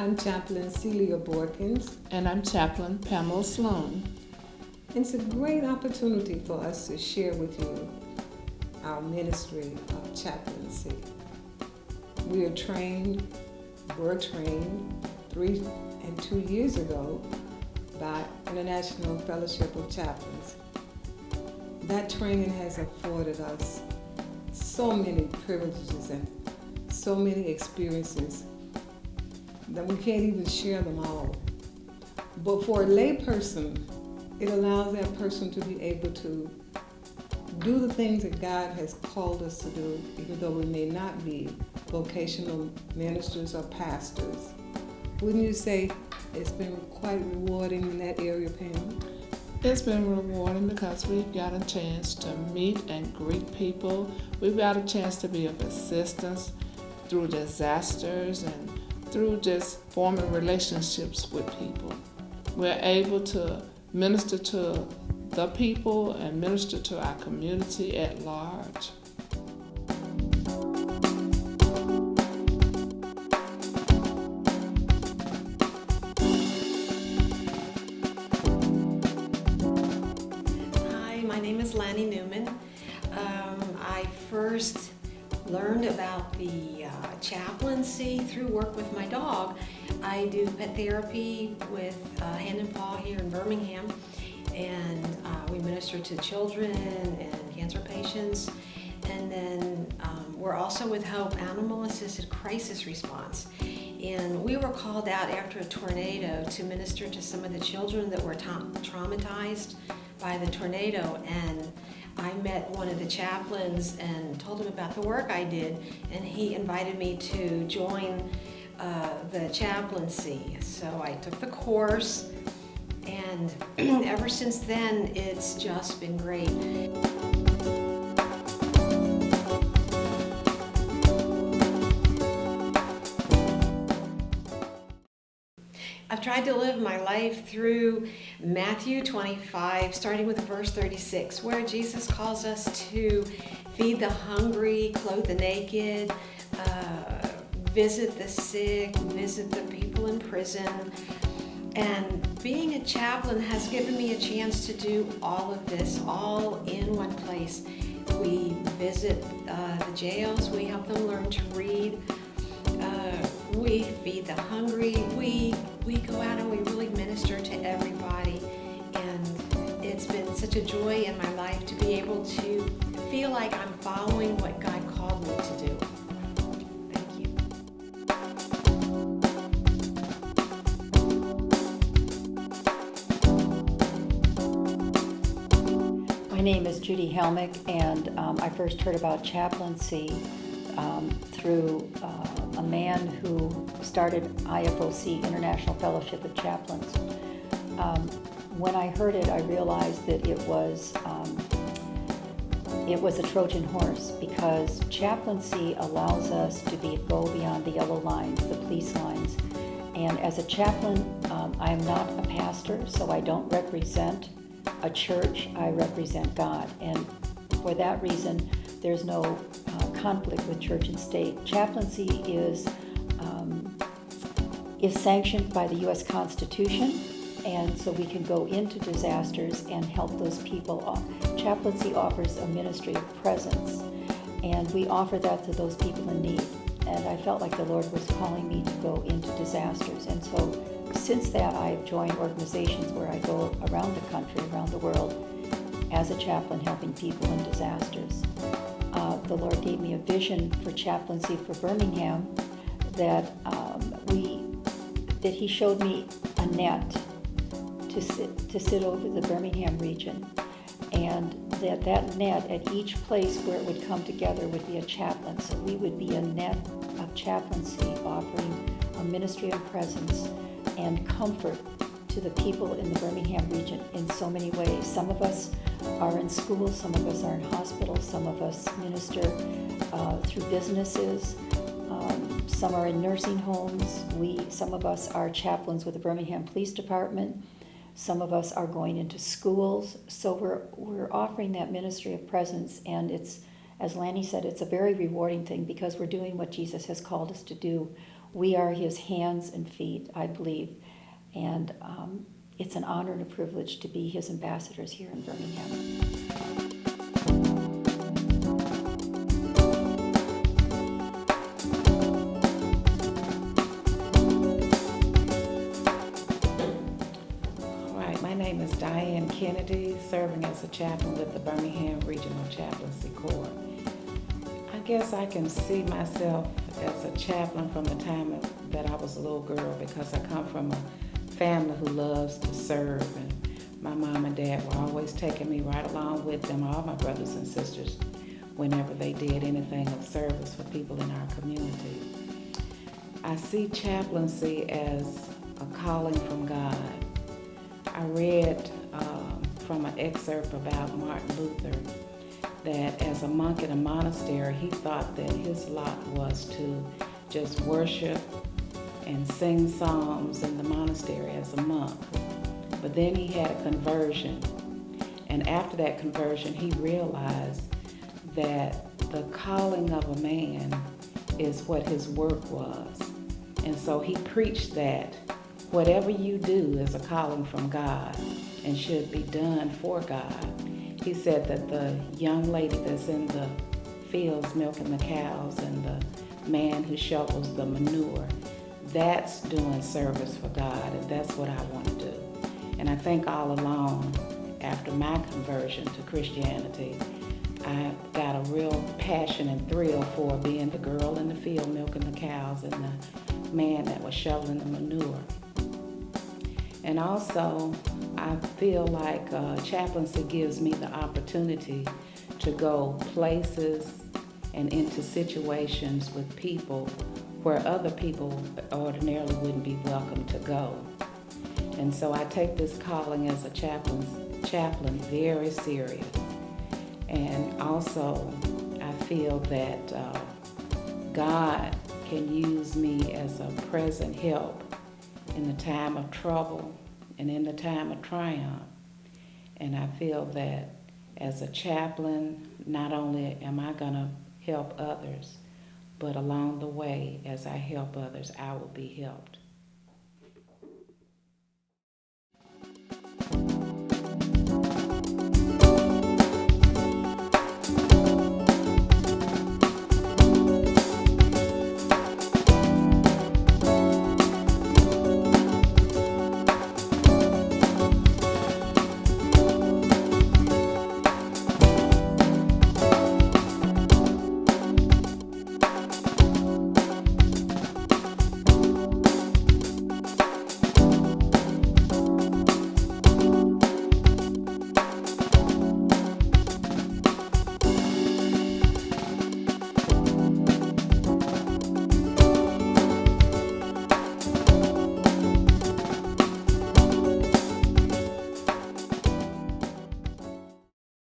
I'm Chaplain Celia Borkins. And I'm Chaplain Pamela Sloan. It's a great opportunity for us to share with you our ministry of chaplaincy. We were trained 3 and 2 years ago by International Fellowship of Chaplains. That training has afforded us so many privileges and so many experiences that we can't even share them all. But for a lay person, it allows that person to be able to do the things that God has called us to do, even though we may not be vocational ministers or pastors. Wouldn't you say it's been quite rewarding in that area, Pam? It's been rewarding because we've got a chance to meet and greet people. We've got a chance to be of assistance through disasters and through just forming relationships with people. We're able to minister to the people and minister to our community at large. Hi, my name is Lanny Newman. I first learned about the chaplaincy through work with my dog. I do pet therapy with Hand and Paw here in Birmingham, and we minister to children and cancer patients. And then we're also with Hope Animal Assisted Crisis Response. And we were called out after a tornado to minister to some of the children that were traumatized by the tornado. And I met one of the chaplains and told him about the work I did, and he invited me to join the chaplaincy. So I took the course, and ever since then, it's just been great. I've tried to live my life through Matthew 25, starting with verse 36, where Jesus calls us to feed the hungry, clothe the naked, visit the sick, visit the people in prison. And being a chaplain has given me a chance to do all of this, all in one place. We visit the jails, we help them learn to read, we feed the hungry, we go out and we really minister to everybody. And it's been such a joy in my life to be able to feel like I'm following what God called me to do. Thank you. My name is Judy Helmick, and I first heard about chaplaincy through a man who started IFOC, International Fellowship of Chaplains. When I heard it, I realized that it was a Trojan horse, because chaplaincy allows us to go beyond the yellow lines, the police lines. And as a chaplain, I am not a pastor, so I don't represent a church, I represent God. And for that reason, there's no conflict with church and state. Chaplaincy is sanctioned by the U.S. Constitution, and so we can go into disasters and help those people. Chaplaincy offers a ministry of presence, and we offer that to those people in need. And I felt like the Lord was calling me to go into disasters. And so since that, I've joined organizations where I go around the country, around the world, as a chaplain helping people in disasters. The Lord gave me a vision for chaplaincy for Birmingham, that He showed me a net to sit over the Birmingham region, and that net at each place where it would come together would be a chaplain. So we would be a net of chaplaincy, offering a ministry of presence and comfort to the people in the Birmingham region in so many ways. Some of us are in schools, some of us are in hospitals, some of us minister through businesses, some are in nursing homes. Some of us are chaplains with the Birmingham Police Department. Some of us are going into schools. So we're offering that ministry of presence, and it's, as Lanny said, it's a very rewarding thing, because we're doing what Jesus has called us to do. we are his hands and feet, I believe. And it's an honor and a privilege to be his ambassadors here in Birmingham. My name is Diane Kennedy, serving as a chaplain with the Birmingham Regional Chaplaincy Corps. I guess I can see myself as a chaplain from the time that I was a little girl, because I come from a family who loves to serve, and my mom and dad were always taking me right along with them, all my brothers and sisters, whenever they did anything of service for people in our community. I see chaplaincy as a calling from God. I read from an excerpt about Martin Luther that as a monk in a monastery, he thought that his lot was to just worship and sing psalms in the monastery as a monk. But then he had a conversion, and after that conversion, he realized that the calling of a man is what his work was. And so he preached that whatever you do is a calling from God and should be done for God. He said that the young lady that's in the fields milking the cows and the man who shovels the manure, that's doing service for God, and that's what I want to do. And I think all along, after my conversion to Christianity, I got a real passion and thrill for being the girl in the field milking the cows and the man that was shoveling the manure. And also, I feel like chaplaincy gives me the opportunity to go places and into situations with people where other people ordinarily wouldn't be welcome to go. And so I take this calling as a chaplain very serious. And also, I feel that God can use me as a present help in the time of trouble and in the time of triumph. And I feel that as a chaplain, not only am I going to help others, but along the way, as I help others, I will be helped.